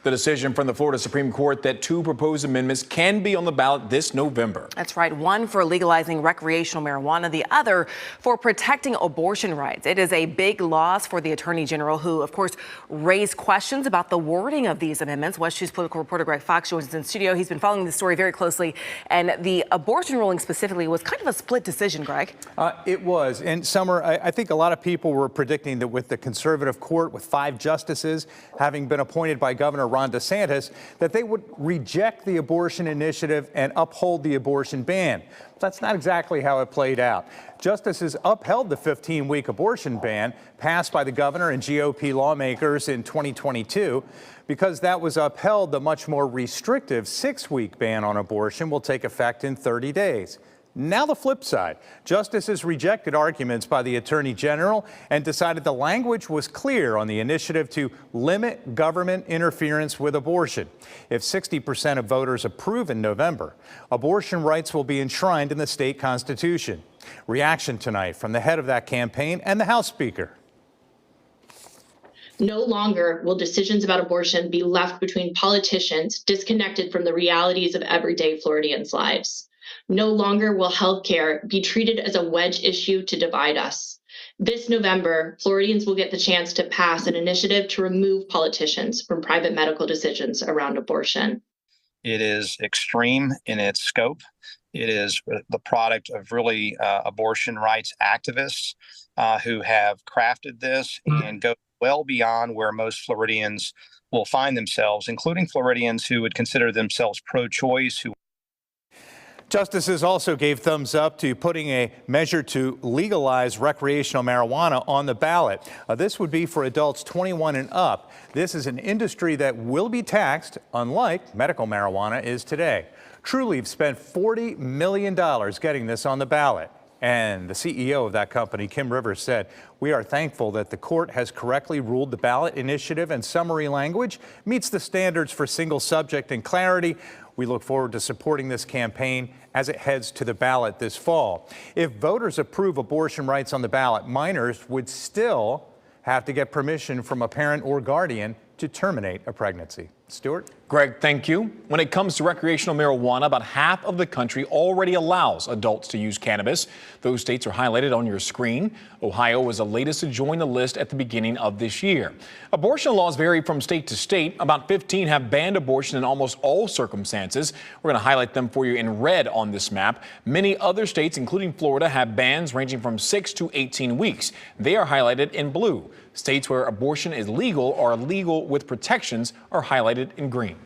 The decision from the Florida Supreme Court that two proposed amendments can be on the ballot this November. That's right. One for legalizing recreational marijuana, the other for protecting abortion rights. It is a big loss for the Attorney General, who, of course, raised questions about the wording of these amendments. West News political reporter Greg Fox joins us in studio. He's been following this story very closely. And the abortion ruling specifically was kind of a split decision, Greg. It was. And Summer, I think a lot of people were predicting that with the conservative court, with 5 justices having been appointed by Governor Ron DeSantis, that they would reject the abortion initiative and uphold the abortion ban. That's not exactly how it played out. Justices upheld the 15-week abortion ban passed by the governor and GOP lawmakers in 2022. Because that was upheld, the much more restrictive 6-week ban on abortion will take effect in 30 days. Now the flip side. Justices rejected arguments by the Attorney General and decided the language was clear on the initiative to limit government interference with abortion. If 60% of voters approve in November, abortion rights will be enshrined in the state constitution. Reaction tonight from the head of that campaign and the House Speaker. No longer will decisions about abortion be left between politicians disconnected from the realities of everyday Floridians' lives. No longer will healthcare be treated as a wedge issue to divide us. This November, Floridians will get the chance to pass an initiative to remove politicians from private medical decisions around abortion. It is extreme in its scope. It is the product of really abortion rights activists who have crafted this and go well beyond where most Floridians will find themselves, including Floridians who would consider themselves pro-choice. Justices also gave thumbs up to putting a measure to legalize recreational marijuana on the ballot. This would be for adults 21 and up. This is an industry that will be taxed, unlike medical marijuana is today. Trulieve spent $40 million getting this on the ballot. And the CEO of that company, Kim Rivers, said, "We are thankful that the court has correctly ruled the ballot initiative and summary language meets the standards for single subject and clarity. We look forward to supporting this campaign as it heads to the ballot this fall." If voters approve abortion rights on the ballot, minors would still have to get permission from a parent or guardian to terminate a pregnancy. Stuart? Greg, thank you. When it comes to recreational marijuana, about half of the country already allows adults to use cannabis. Those states are highlighted on your screen. Ohio was the latest to join the list at the beginning of this year. Abortion laws vary from state to state. About 15 have banned abortion in almost all circumstances. We're going to highlight them for you in red on this map. Many other states, including Florida, have bans ranging from 6 to 18 weeks. They are highlighted in blue. States where abortion is legal or legal with protections are highlighted in green.